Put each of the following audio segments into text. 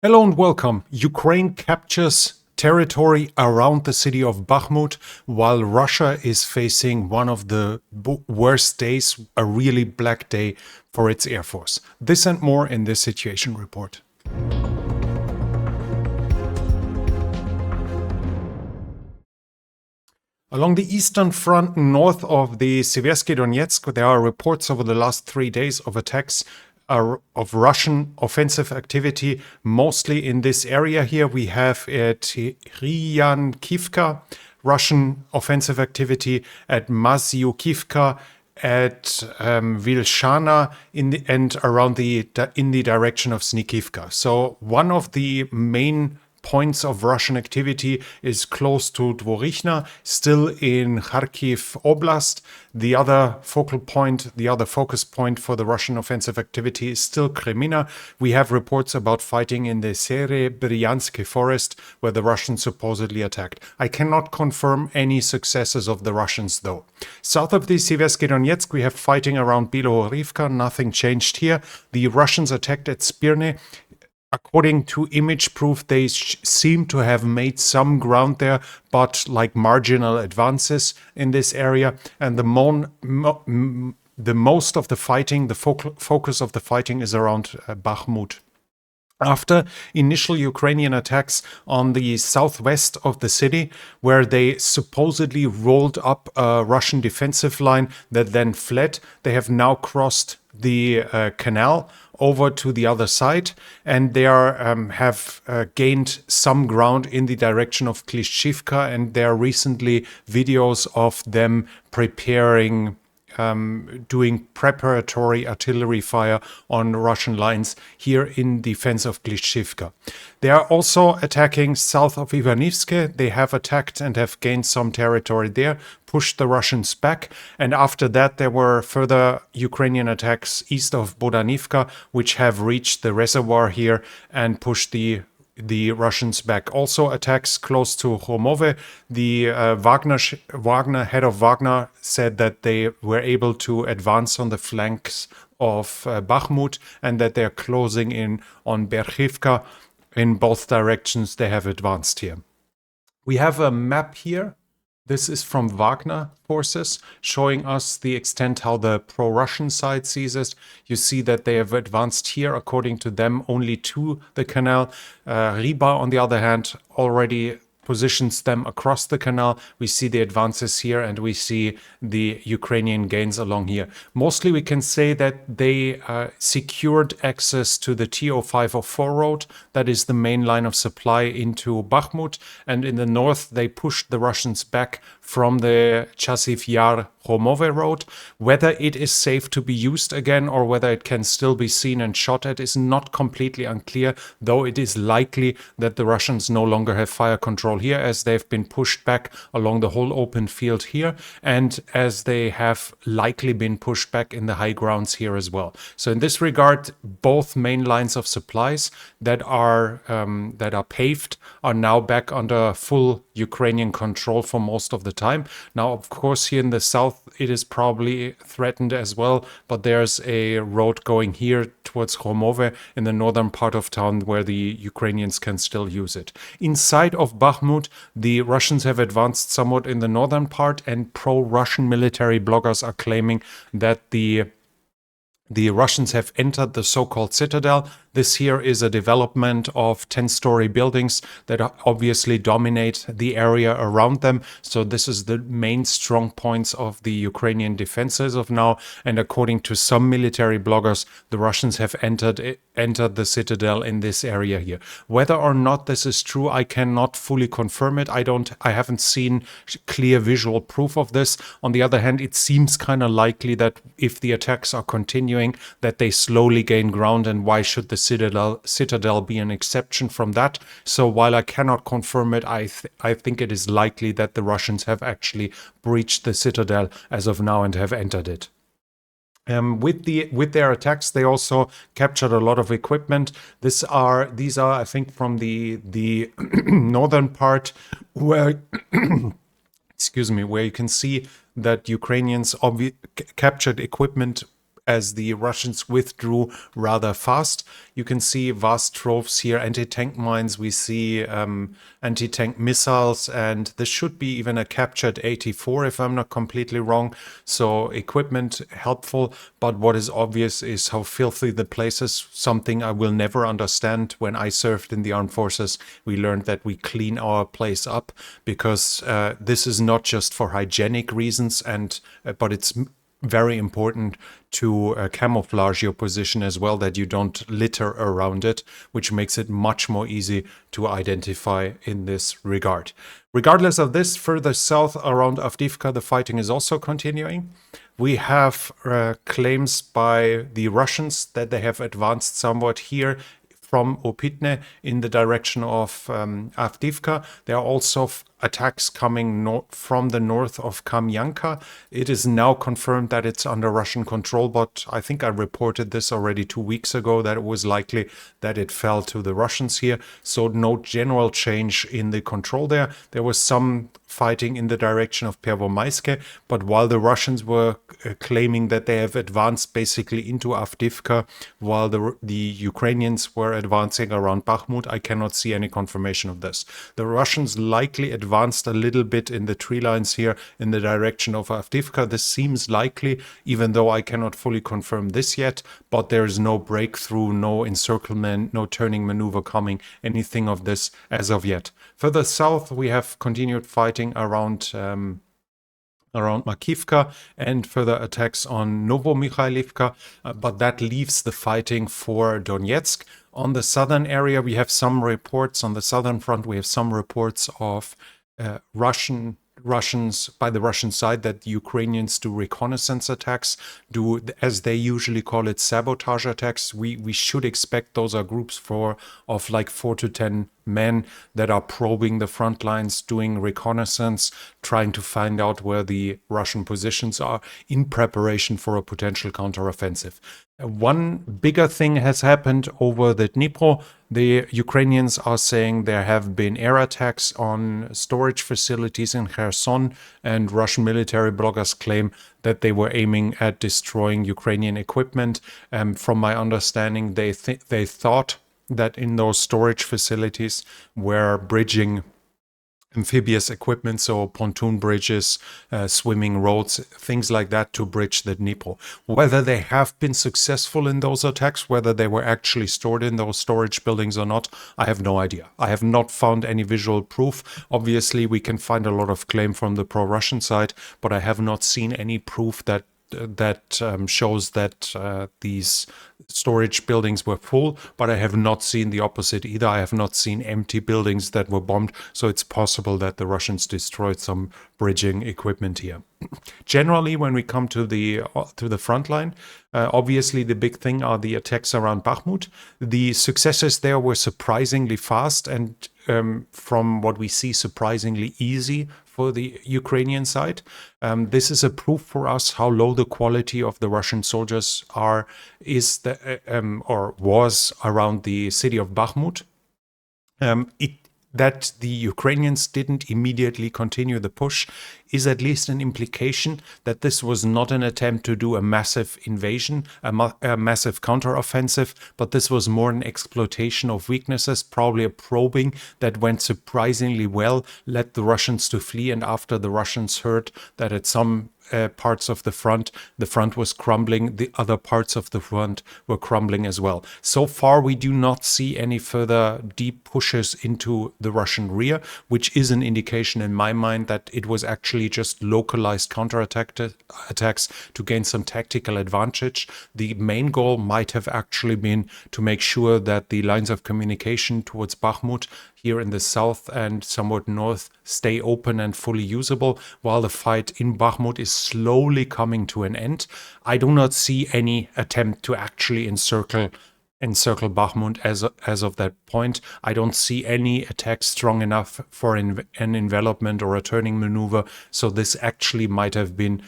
Hello and welcome. Ukraine captures territory around the city of Bakhmut while Russia is facing one of the worst days, a really black day for its air force. This and more in this situation report. Along the eastern front north of the Seversky Donetsk, there are reports over the last 3 days of attacks of Russian offensive activity, mostly in this area here. We have at Ryankivka, Russian offensive activity at Mazyukivka, at Vilshana and around in the direction of Snikivka. So one of the main points of Russian activity is close to Dvorichna, still in Kharkiv Oblast. The other focal point, the other focus point for the Russian offensive activity is still Kremina. We have reports about fighting in the Serebryansky forest, where the Russians supposedly attacked. I cannot confirm any successes of the Russians, though. South of the Seversky Donetsk, we have fighting around Bilohorivka. Nothing changed here. The Russians attacked at Spirne. According to image proof, they seem to have made some ground there, but like marginal advances in this area. And the most of the fighting, the focus of the fighting is around Bakhmut. After initial Ukrainian attacks on the southwest of the city, where they supposedly rolled up a Russian defensive line that then fled, they have now crossed the canal over to the other side, and they have gained some ground in the direction of Klishchivka, and there are recently videos of them preparing doing preparatory artillery fire on Russian lines here in defense of Klishchivka. They are also attacking south of Ivanivske. They have attacked and have gained some territory there, pushed the Russians back, and after that there were further Ukrainian attacks east of Bodanivka, which have reached the reservoir here and pushed the Russians back. Also attacks close to Khomove. The Wagner head of Wagner said that they were able to advance on the flanks of Bakhmut and that they're closing in on Berchivka. In both directions they have advanced here. We have a map here. This is from Wagner forces, showing us the extent how the pro-Russian side sees it. You see that they have advanced here, according to them, only to the canal. Riba, on the other hand, already positions them across the canal. We see the advances here, and we see the Ukrainian gains along here. Mostly we can say that they secured access to the T0504 road. That is the main line of supply into Bakhmut. And in the north, they pushed the Russians back from the Chasiv Yar Khomove road. Whether it is safe to be used again or whether it can still be seen and shot at is not completely unclear, though it is likely that the Russians no longer have fire control here, as they've been pushed back along the whole open field here, and as they have likely been pushed back in the high grounds here as well. So in this regard, both main lines of supplies that are paved are now back under full Ukrainian control for most of the time. Now, of course, here in the south, it is probably threatened as well, but there's a road going here towards Khomove in the northern part of town where the Ukrainians can still use it. Inside of Bakhmut, the Russians have advanced somewhat in the northern part, and pro-Russian military bloggers are claiming that the Russians have entered the so-called citadel. This here is a development of 10-story buildings that obviously dominate the area around them. So this is the main strong points of the Ukrainian defenses of now. And according to some military bloggers, the Russians have entered the citadel in this area here. Whether or not this is true, I cannot fully confirm it. I haven't seen clear visual proof of this. On the other hand, it seems kind of likely that if the attacks are continuing, that they slowly gain ground, and why should the citadel be an exception from that? So while I cannot confirm it, I think it is likely that the Russians have actually breached the citadel as of now and have entered it. With their attacks, they also captured a lot of equipment. These are, I think, from the northern part, where excuse me, where you can see that Ukrainians captured equipment as the Russians withdrew rather fast. You can see vast troves here, anti-tank mines, we see anti-tank missiles, and this should be even a captured 84 if I'm not completely wrong. So equipment helpful, but what is obvious is how filthy the place is, something I will never understand. When I served in the armed forces, we learned that we clean our place up because this is not just for hygienic reasons, but it's very important to camouflage your position as well, that you don't litter around it, which makes it much more easy to identify in this regard. Regardless of this, further south around Avdiivka, the fighting is also continuing. We have claims by the Russians that they have advanced somewhat here from Opitne in the direction of Avdiivka. There are also attacks coming from the north of Kamyanka. It is now confirmed that it's under Russian control, but I think I reported this already 2 weeks ago, that it was likely that it fell to the Russians here. So no general change in the control there. There was some fighting in the direction of Pervomaiske, but while the Russians were claiming that they have advanced basically into Avdiivka, while the Ukrainians were advancing around Bakhmut, I cannot see any confirmation of this. The Russians likely advanced a little bit in the tree lines here in the direction of Avdiivka. This seems likely, even though I cannot fully confirm this yet, but there is no breakthrough, no encirclement, no turning maneuver coming, anything of this as of yet. Further south, we have continued fighting around Makivka and further attacks on Novomikhailivka, but that leaves the fighting for Donetsk. On the southern area, we have some reports. On the southern front, we have some reports of Russians by the Russian side that the Ukrainians do reconnaissance attacks, do, as they usually call it, sabotage attacks. We should expect those are groups of like 4 to 10 men that are probing the front lines, doing reconnaissance, trying to find out where the Russian positions are in preparation for a potential counteroffensive. One bigger thing has happened over the Dnipro. The Ukrainians are saying there have been air attacks on storage facilities in Kherson, and Russian military bloggers claim that they were aiming at destroying Ukrainian equipment. From my understanding, they thought that in those storage facilities were bridging amphibious equipment, so pontoon bridges, swimming roads, things like that to bridge the Dnipro. Whether they have been successful in those attacks, whether they were actually stored in those storage buildings or not, I have no idea. I have not found any visual proof. Obviously, we can find a lot of claim from the pro-Russian side, but I have not seen any proof that shows that these storage buildings were full, but I have not seen the opposite either. I have not seen empty buildings that were bombed, so it's possible that the Russians destroyed some bridging equipment here. Generally, when we come to the front line, obviously the big thing are the attacks around Bakhmut. The successes there were surprisingly fast and from what we see, surprisingly easy for the Ukrainian side. This is a proof for us how low the quality of the Russian soldiers was around the city of Bakhmut. That the Ukrainians didn't immediately continue the push is at least an implication that this was not an attempt to do a massive invasion, a massive counteroffensive, but this was more an exploitation of weaknesses, probably a probing that went surprisingly well, led the Russians to flee, and after the Russians heard that at some parts of the front was crumbling, the other parts of the front were crumbling as well. So far, we do not see any further deep pushes into the Russian rear, which is an indication in my mind that it was actually just localized attacks to gain some tactical advantage. The main goal might have actually been to make sure that the lines of communication towards Bakhmut here in the south and somewhat north stay open and fully usable, while the fight in Bakhmut is slowly coming to an end. I do not see any attempt to actually encircle Bakhmut as of that point. I don't see any attack strong enough for an envelopment or a turning maneuver, so this actually might have been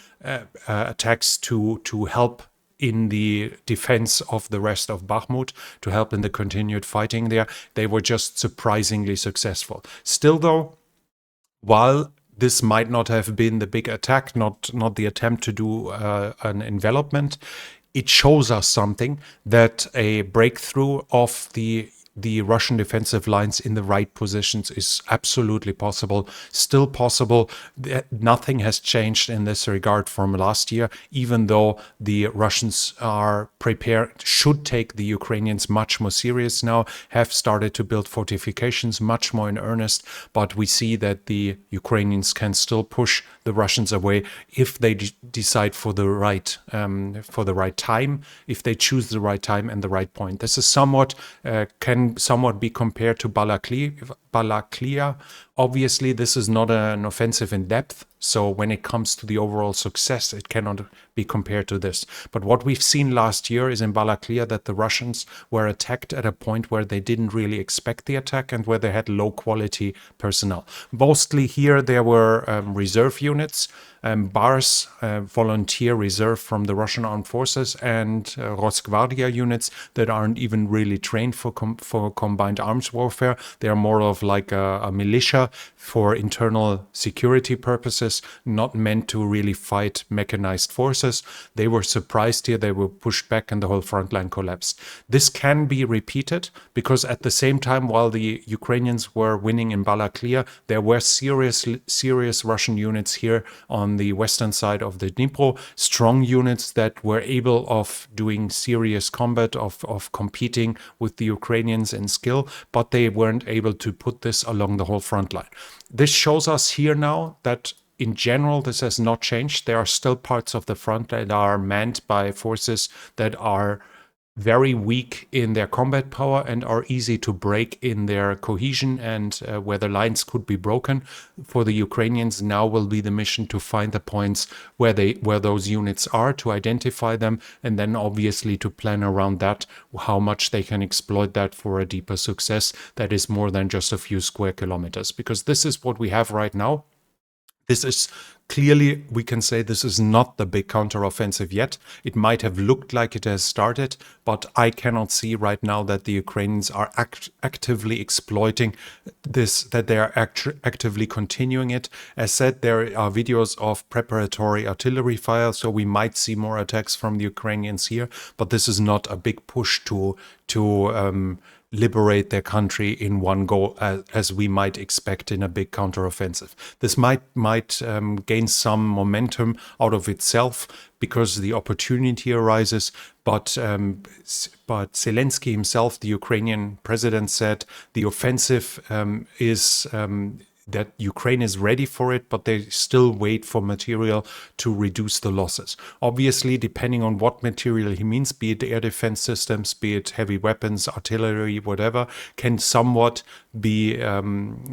attacks to help in the defense of the rest of Bakhmut, to help in the continued fighting there. They were just surprisingly successful. Still though, while this might not have been the big attack, not the attempt to do an envelopment, it shows us something, that a breakthrough of the Russian defensive lines in the right positions is absolutely possible, still possible. Nothing has changed in this regard from last year, even though the Russians are prepared, should take the Ukrainians much more serious now, have started to build fortifications much more in earnest. But we see that the Ukrainians can still push the Russians away if they decide for the right time, if they choose the right time and the right point. This is somewhat can somewhat be compared to Balaklia. Obviously, this is not an offensive in depth, so when it comes to the overall success, it cannot be compared to this. But what we've seen last year is in Balaklia that the Russians were attacked at a point where they didn't really expect the attack and where they had low quality personnel. Mostly here there were reserve units, BARS, volunteer reserve from the Russian armed forces, and Rosgvardia units that aren't even really trained for combined arms warfare. They are more of like a militia for internal security purposes, not meant to really fight mechanized forces. They were surprised here, they were pushed back, and the whole front line collapsed. This can be repeated because at the same time, while the Ukrainians were winning in Balaklia, there were serious Russian units here on the western side of the Dnipro, strong units that were able of doing serious combat, of competing with the Ukrainians in skill, but they weren't able to put this along the whole front line. This shows us here now that in general, this has not changed. There are still parts of the front that are manned by forces that are very weak in their combat power and are easy to break in their cohesion, and where the lines could be broken. For the Ukrainians, now will be the mission to find the points where those units are, to identify them, and then obviously to plan around that, how much they can exploit that for a deeper success that is more than just a few square kilometers. Because this is what we have right now. This is clearly, we can say this is not the big counteroffensive yet. It might have looked like it has started, but I cannot see right now that the Ukrainians are actively exploiting this, that they are actively continuing it. As said, there are videos of preparatory artillery fire, so we might see more attacks from the Ukrainians here, but this is not a big push to liberate their country in one go, as we might expect in a big counteroffensive. This might gain some momentum out of itself because the opportunity arises, but Zelensky himself, the Ukrainian president, said the offensive is that Ukraine is ready for it, but they still wait for material to reduce the losses. Obviously, depending on what material he means, be it air defense systems, be it heavy weapons, artillery, whatever, can somewhat be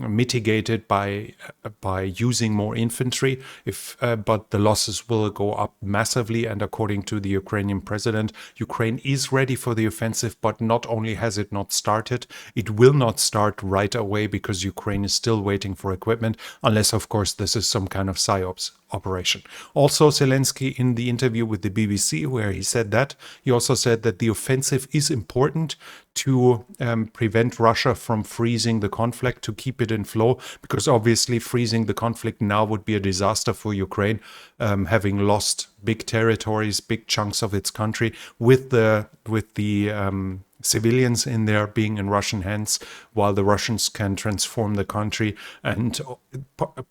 mitigated by using more infantry. But the losses will go up massively. And according to the Ukrainian president, Ukraine is ready for the offensive, but not only has it not started, it will not start right away because Ukraine is still waiting for equipment, unless, of course, this is some kind of psyops operation. Also, Zelensky, in the interview with the BBC, where he said that, he also said that the offensive is important to prevent Russia from freezing the conflict, to keep it in flow, because obviously freezing the conflict now would be a disaster for Ukraine, having lost big territories, big chunks of its country, with the civilians in there being in Russian hands, while the Russians can transform the country. And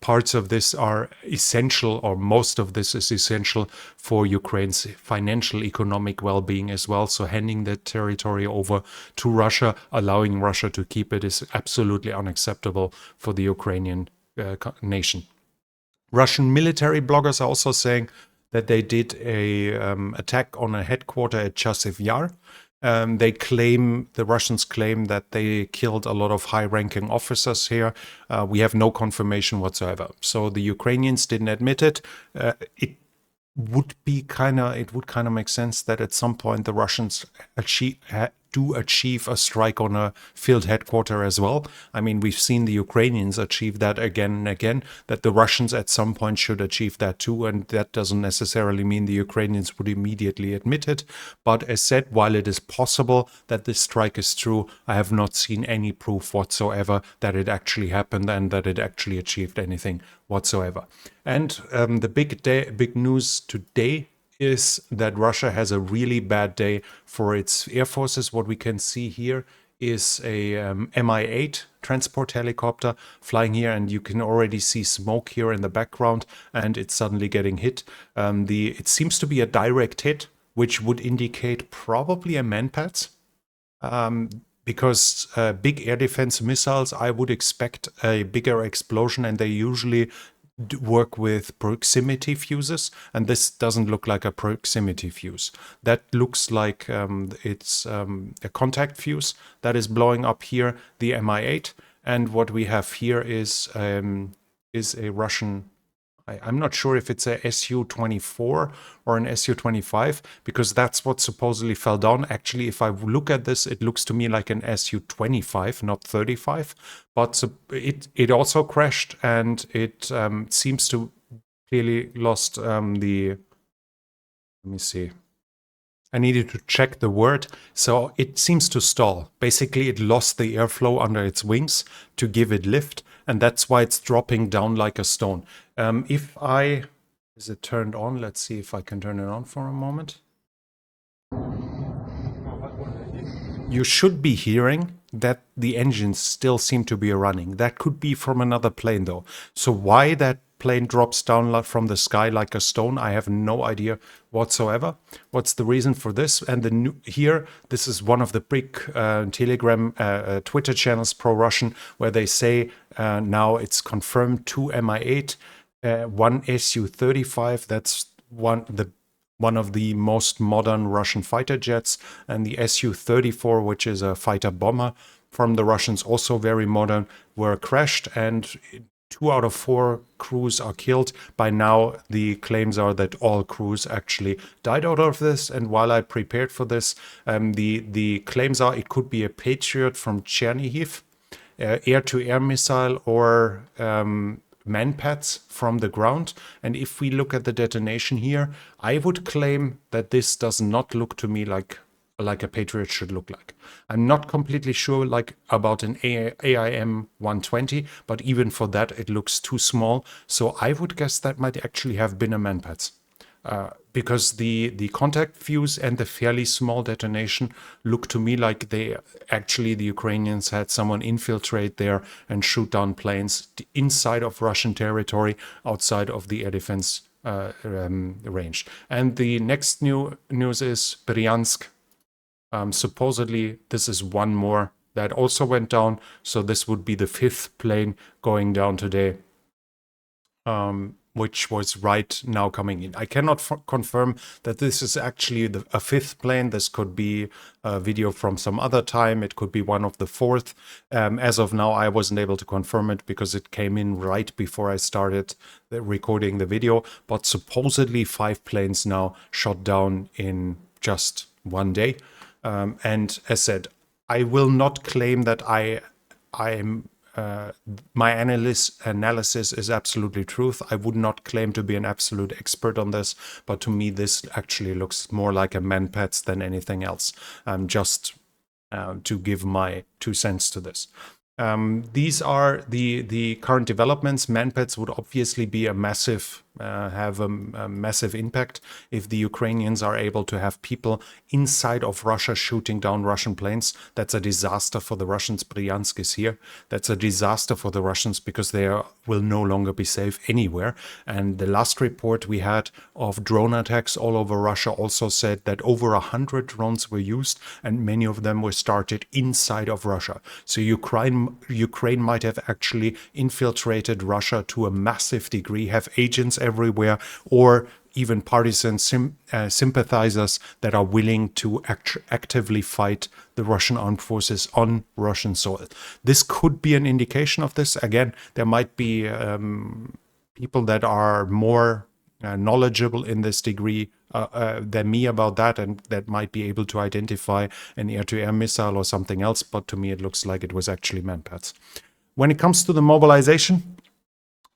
parts of this are essential, or most of this is essential for Ukraine's financial, economic well-being as well. So handing that territory over to Russia, allowing Russia to keep it, is absolutely unacceptable for the Ukrainian nation. Russian military bloggers are also saying that they did a attack on a headquarter at Chasiv Yar. The Russians claim that they killed a lot of high-ranking officers here. We have no confirmation whatsoever. So the Ukrainians didn't admit it. It would kind of make sense that at some point the Russians do achieve a strike on a field headquarter as well. I mean, we've seen the Ukrainians achieve that again and again, that the Russians at some point should achieve that too, and that doesn't necessarily mean the Ukrainians would immediately admit it. But as said, while it is possible that this strike is true, I have not seen any proof whatsoever that it actually happened and that it actually achieved anything whatsoever. And the big news today is that Russia has a really bad day for its air forces. What we can see here is a Mi-8 transport helicopter flying here, and you can already see smoke here in the background, and it's suddenly getting hit. It seems to be a direct hit, which would indicate probably a Manpads. Because big air defense missiles, I would expect a bigger explosion, and they usually work with proximity fuses, and this doesn't look like a proximity fuse. That looks like it's a contact fuse that is blowing up here, the Mi-8, and what we have here is a Russian. I'm not sure if it's a Su-24 or an Su-25, because that's what supposedly fell down. Actually, if I look at this, it looks to me like an Su-25, not 35. But it also crashed, and it seems to clearly lost the... Let me see. I needed to check the word. So it seems to stall. Basically, it lost the airflow under its wings to give it lift, and that's why it's dropping down like a stone. Is it turned on? Let's see if I can turn it on for a moment. You should be hearing that the engines still seem to be running. That could be from another plane though. So why that plane drops down from the sky like a stone, I have no idea whatsoever. What's the reason for this? And here, this is one of the big Telegram, Twitter channels, pro-Russian, where they say now it's confirmed 2 Mi-8, 1 Su-35. That's one of the most modern Russian fighter jets, and the Su-34, which is a fighter bomber from the Russians, also very modern, were crashed, and 2 out of 4 crews are killed. By now, the claims are that all crews actually died out of this, and while I prepared for this, the claims are it could be a Patriot from Chernihiv, air-to-air missile, or Manpads from the ground. And if we look at the detonation here, I would claim that this does not look to me like a Patriot should look like. I'm not completely sure about an AIM 120, but even for that, it looks too small. So I would guess that might actually have been a Manpads. Because the contact fuse and the fairly small detonation look to me like the Ukrainians had someone infiltrate there and shoot down planes inside of Russian territory, outside of the air defense range. And the next news is Bryansk. Supposedly, this is one more that also went down. So this would be the 5th plane going down today. Which was right now coming in. I cannot confirm that this is actually a 5th plane. This could be a video from some other time. It could be one of the 4th. As of now, I wasn't able to confirm it because it came in right before I started recording the video. But supposedly 5 planes now shot down in just one day. And as said, I will not claim that my analysis is absolutely truth. I would not claim to be an absolute expert on this, but to me this actually looks more like a Manpads than anything else. Just to give my 2 cents to this. These are the current developments. Manpads would obviously be have a massive impact if the Ukrainians are able to have people inside of Russia shooting down Russian planes. That's a disaster for the Russians. Bryansk is here. That's a disaster for the Russians because they will no longer be safe anywhere. And the last report we had of drone attacks all over Russia also said that over 100 drones were used, and many of them were started inside of Russia. So Ukraine might have actually infiltrated Russia to a massive degree, have agents everywhere, or even partisan sympathizers that are willing to actively fight the Russian armed forces on Russian soil. This could be an indication of this. Again, there might be people that are more knowledgeable in this degree than me about that, and that might be able to identify an air-to-air missile or something else, but to me it looks like it was actually Manpads. When it comes to the mobilization,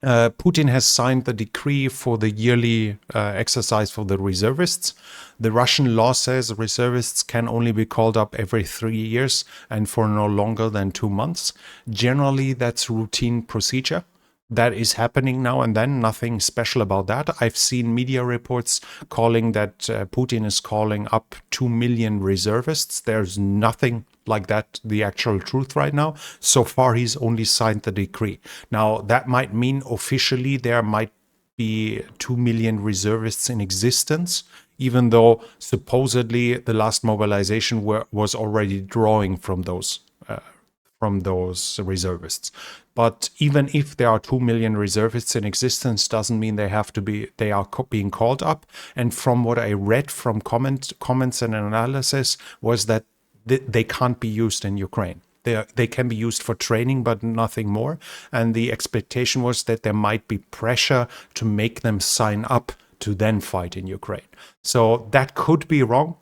Putin has signed the decree for the yearly exercise for the reservists. The Russian law says reservists can only be called up every 3 years and for no longer than 2 months. Generally, that's routine procedure. that is happening now and then, nothing special about that. I've seen media reports calling that Putin is calling up 2 million reservists. There's nothing like that, the actual truth right now. So far, he's only signed the decree. Now, that might mean officially there might be 2 million reservists in existence, even though supposedly the last mobilization was already drawing from those reservists. But even if there are 2 million reservists in existence, doesn't mean they are being called up. And from what I read from comments and analysis was that they can't be used in Ukraine. They can be used for training, but nothing more. And the expectation was that there might be pressure to make them sign up to then fight in Ukraine. So that could be wrong.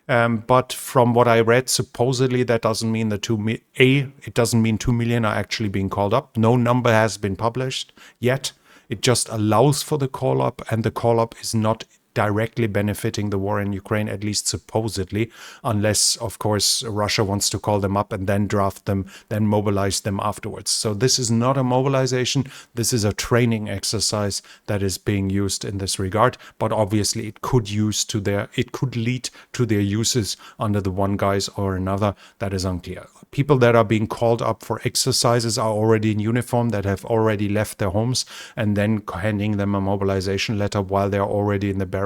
But from what I read, supposedly that doesn't mean it doesn't mean 2 million are actually being called up. No number has been published yet. It just allows for the call up, and the call up is not directly benefiting the war in Ukraine, at least supposedly, unless, of course, Russia wants to call them up and then draft them, then mobilize them afterwards. So this is not a mobilization. This is a training exercise that is being used in this regard. But obviously, it could lead to their uses under the one guise or another. That is unclear. People that are being called up for exercises are already in uniform, that have already left their homes, and then handing them a mobilization letter while they're already in the barracks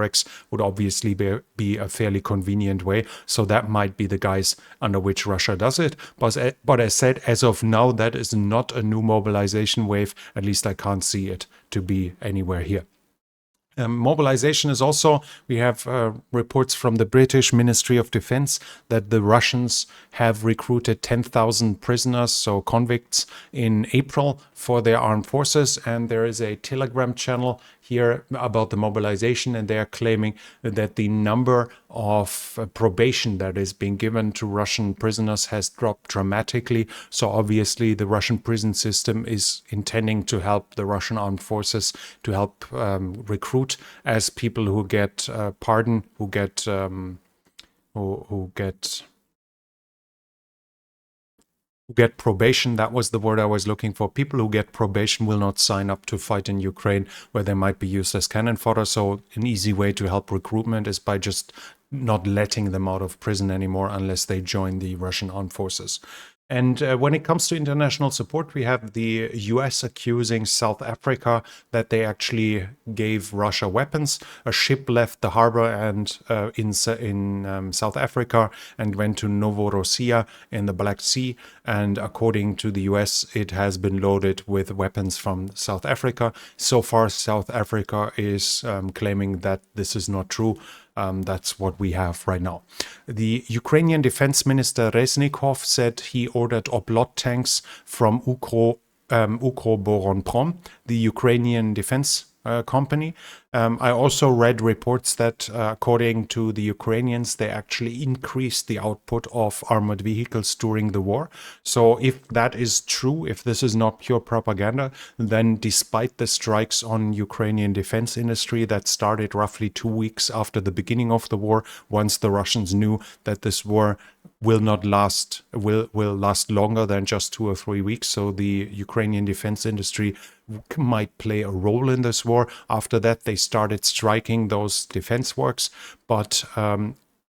would obviously be a fairly convenient way. So that might be the guise under which Russia does it. But as said, as of now, that is not a new mobilization wave. At least I can't see it to be anywhere here. Mobilization is also, we have reports from the British Ministry of Defense that the Russians have recruited 10,000 prisoners, so convicts, in April for their armed forces. And there is a Telegram channel here about the mobilization, and they are claiming that the number of probation that is being given to Russian prisoners has dropped dramatically. So obviously the Russian prison system is intending to help the Russian armed forces to help recruit as people who get pardon, who get probation. That was the word I was looking for. People who get probation will not sign up to fight in Ukraine, where they might be used as cannon fodder. So an easy way to help recruitment is by just not letting them out of prison anymore unless they join the Russian armed forces. And when it comes to international support, we have the US accusing South Africa that they actually gave Russia weapons. A ship left the harbor and in South Africa and went to Novorossiya in the Black Sea. And according to the US, it has been loaded with weapons from South Africa. So far, South Africa is claiming that this is not true. That's what we have right now. The Ukrainian Defense Minister Reznikov said he ordered Oplot tanks from Ukroboronprom, the Ukrainian defense company. I also read reports that according to the Ukrainians, they actually increased the output of armored vehicles during the war. So if that is true, if this is not pure propaganda, then despite the strikes on Ukrainian defense industry that started roughly 2 weeks after the beginning of the war, once the Russians knew that this war will last longer than just 2 or 3 weeks. So the Ukrainian defense industry might play a role in this war. After that, they started striking those defense works, but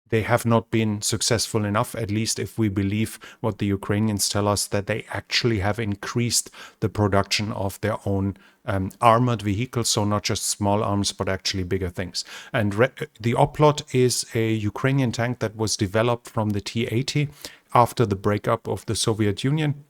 they have not been successful enough, at least if we believe what the Ukrainians tell us, that they actually have increased the production of their own armored vehicles, so not just small arms, but actually bigger things. And the Oplot is a Ukrainian tank that was developed from the T-80 after the breakup of the Soviet Union,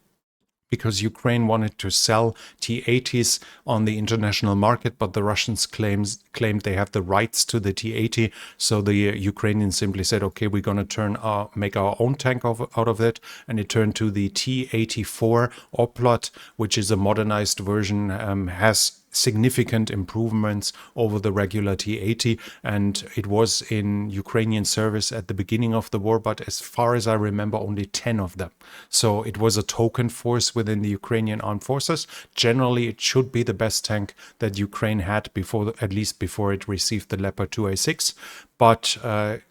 because Ukraine wanted to sell T-80s on the international market, but the Russians claimed they have the rights to the T-80. So the Ukrainians simply said, okay, we're going to make our own tank out of it. And it turned to the T-84 Oplot, which is a modernized version, has significant improvements over the regular T-80, and it was in Ukrainian service at the beginning of the war, but as far as I remember, only 10 of them. So it was a token force within the Ukrainian armed forces. Generally, it should be the best tank that Ukraine had before, at least before it received the Leopard 2A6. but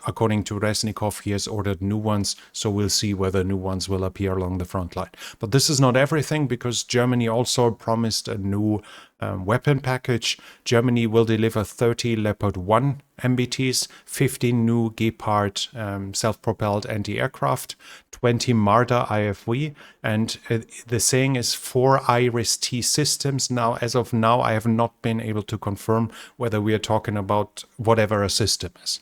according to Resnikov, he has ordered new ones, so we'll see whether new ones will appear along the front line. But this is not everything, because Germany also promised a new weapon package. Germany will deliver 30 Leopard 1 MBTs, 15 new Gepard self-propelled anti-aircraft, 20 Marder IFV, and the saying is 4 IRIS-T systems. Now, as of now, I have not been able to confirm whether we are talking about whatever a system is.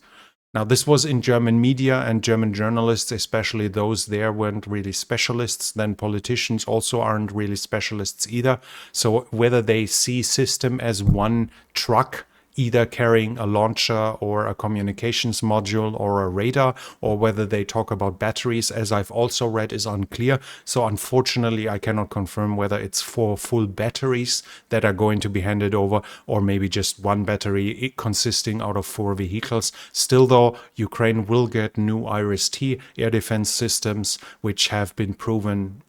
Now, this was in German media, and German journalists, especially those there, weren't really specialists. Then politicians also aren't really specialists either. So whether they see system as one truck, either carrying a launcher or a communications module or a radar, or whether they talk about batteries, as I've also read, is unclear. So unfortunately, I cannot confirm whether it's 4 full batteries that are going to be handed over, or maybe just one battery consisting out of 4 vehicles. Still though, Ukraine will get new IRIS-T air defense systems, which have proven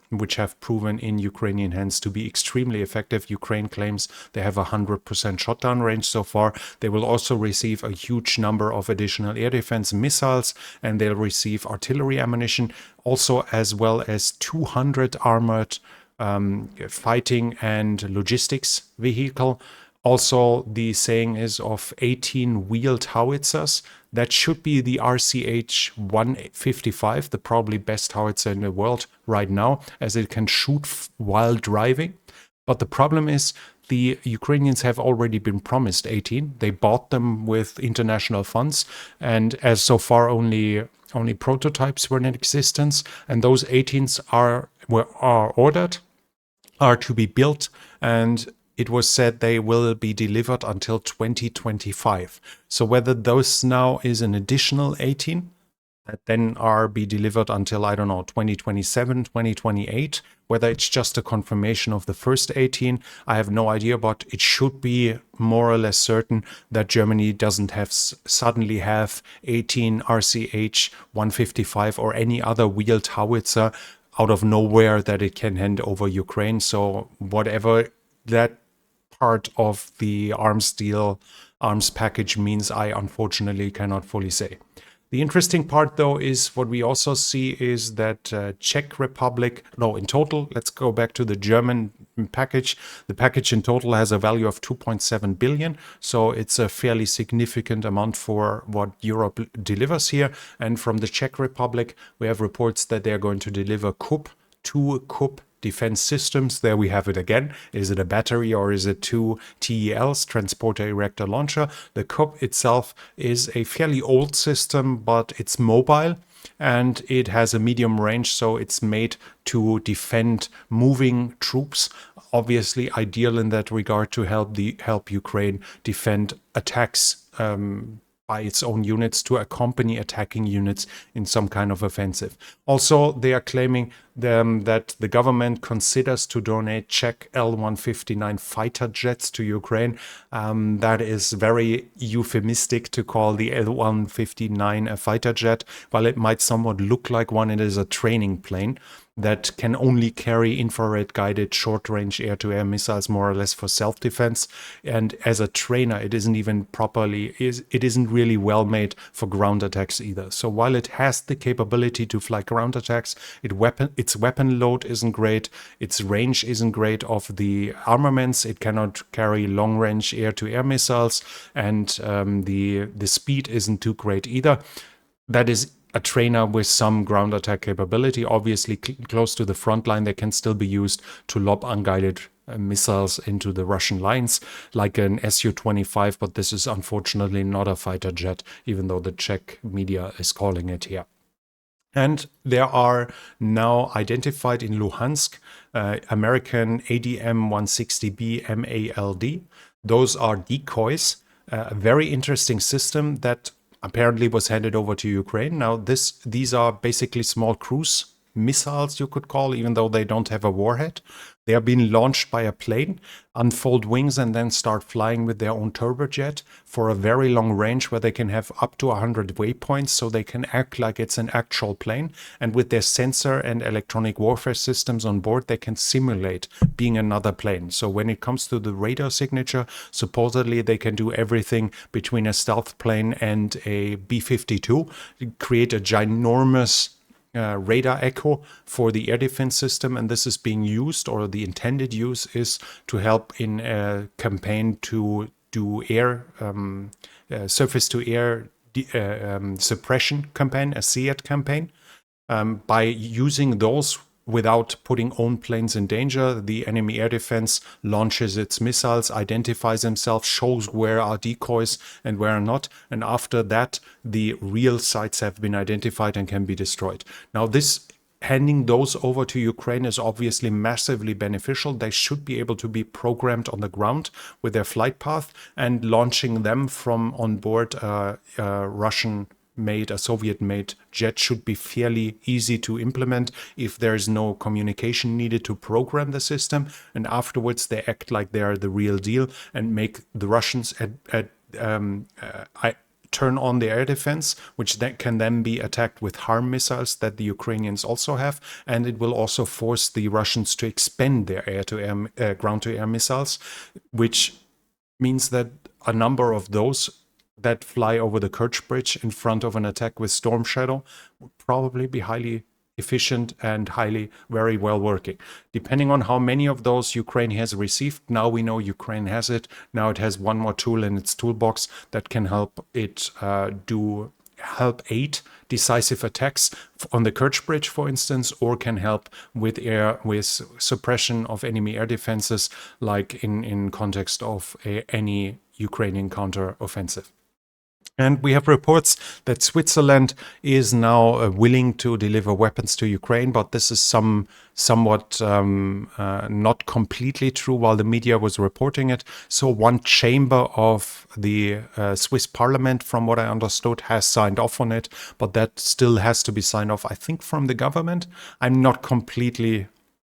in Ukrainian hands to be extremely effective. Ukraine claims they have 100% shot-down range so far. They will also receive a huge number of additional air defense missiles, and they'll receive artillery ammunition, also as well as 200 armored fighting and logistics vehicle. Also, the saying is of 18 wheeled howitzers. That should be the RCH 155, the probably best howitzer in the world right now, as it can shoot while driving. But the problem is the Ukrainians have already been promised 18. They bought them with international funds, and as so far only prototypes were in existence, and those 18s are ordered, are to be built, and it was said they will be delivered until 2025. So whether those now is an additional 18 that then are be delivered until, I don't know, 2027, 2028, whether it's just a confirmation of the first 18, I have no idea, but it should be more or less certain that Germany doesn't suddenly have 18 RCH 155 or any other wheeled howitzer out of nowhere that it can hand over Ukraine. So whatever that part of the arms package means, I unfortunately cannot fully say. The interesting part, though, is what we also see is that Czech Republic, no, in total, let's go back to the German package. The package in total has a value of 2.7 billion. So it's a fairly significant amount for what Europe delivers here. And from the Czech Republic, we have reports that they're going to deliver two KUP defense systems. There we have it again. Is it a battery or is it 2 TELs, transporter erector launcher? The KUP itself is a fairly old system, but it's mobile and it has a medium range, so it's made to defend moving troops. Obviously ideal in that regard to help Ukraine defend attacks by its own units, to accompany attacking units in some kind of offensive. Also, they are claiming that the government considers to donate Czech L-159 fighter jets to Ukraine. That is very euphemistic to call the L-159 a fighter jet. While it might somewhat look like one, it is a training plane that can only carry infrared guided short range air-to-air missiles, more or less for self-defense. And as a trainer, it isn't really well made for ground attacks either. So while it has the capability to fly ground attacks, its weapon load isn't great, its range isn't great of the armaments, it cannot carry long range air-to-air missiles, and the speed isn't too great either. That is a trainer with some ground attack capability. Obviously, close to the front line, they can still be used to lob unguided missiles into the Russian lines, like an Su-25, but this is unfortunately not a fighter jet, even though the Czech media is calling it here. And there are now identified in Luhansk American ADM-160B MALD. Those are decoys, a very interesting system that apparently was handed over to Ukraine. Now, these are basically small cruise missiles, you could call, even though they don't have a warhead. They are being launched by a plane, unfold wings, and then start flying with their own turbojet for a very long range where they can have up to 100 waypoints, so they can act like it's an actual plane. And with their sensor and electronic warfare systems on board, they can simulate being another plane. So when it comes to the radar signature, supposedly they can do everything between a stealth plane and a B-52, create a ginormous radar echo for the air defense system, and this is being used, or the intended use is to help in a campaign to do air surface to air suppression campaign, a SEAD campaign. By using those without putting own planes in danger, the enemy air defense launches its missiles, identifies themselves, shows where are decoys and where are not. And after that, the real sites have been identified and can be destroyed. Now, this handing those over to Ukraine is obviously massively beneficial. They should be able to be programmed on the ground with their flight path, and launching them from on board Russian-made, a Soviet-made jet should be fairly easy to implement if there is no communication needed to program the system. And afterwards, they act like they are the real deal and make the Russians turn on the air defense, which can then be attacked with HARM missiles that the Ukrainians also have. And it will also force the Russians to expend their air-to-air, ground-to-air missiles, which means that a number of those that fly over the Kerch Bridge in front of an attack with Storm Shadow would probably be highly efficient and very well working. Depending on how many of those Ukraine has received, now we know Ukraine has it. Now it has one more tool in its toolbox that can help it aid decisive attacks on the Kerch Bridge, for instance, or can help with suppression of enemy air defenses, like in context of any Ukrainian counter-offensive. And we have reports that Switzerland is now willing to deliver weapons to Ukraine, but this is somewhat not completely true while the media was reporting it. So one chamber of the Swiss parliament, from what I understood, has signed off on it, but that still has to be signed off, I think, from the government. I'm not completely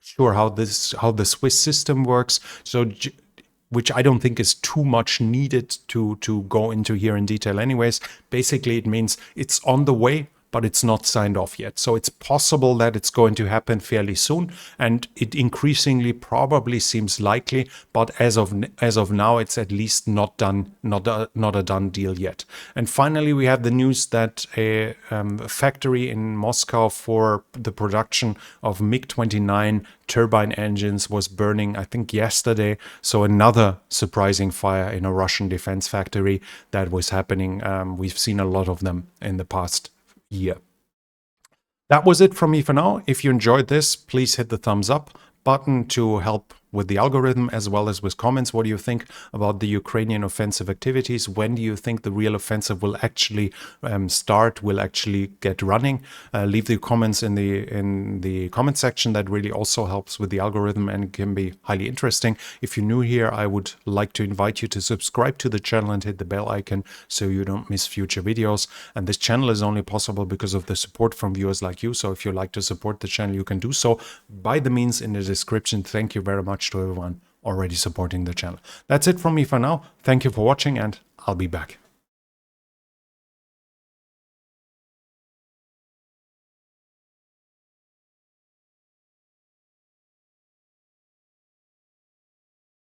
sure how the Swiss system works. So which I don't think is too much needed to go into here in detail anyways. Basically, it means it's on the way, but it's not signed off yet. So it's possible that it's going to happen fairly soon, and it increasingly probably seems likely, but as of now, it's at least not done, not a done deal yet. And finally, we have the news that a factory in Moscow for the production of MiG-29 turbine engines was burning, I think, yesterday. So another surprising fire in a Russian defense factory that was happening. We've seen a lot of them in the past year. That was it from me for now. If you enjoyed this, please hit the thumbs up button to help with the algorithm, as well as with comments. What do you think about the Ukrainian offensive activities? When do you think the real offensive will actually start, will actually get running? Leave the comments in the comment section. That really also helps with the algorithm and can be highly interesting. If you're new here, I would like to invite you to subscribe to the channel and hit the bell icon so you don't miss future videos. And this channel is only possible because of the support from viewers like you. So if you like to support the channel, you can do so by the means in the description. Thank you very much to everyone already supporting the channel. That's it from me for now. Thank you for watching, and I'll be back.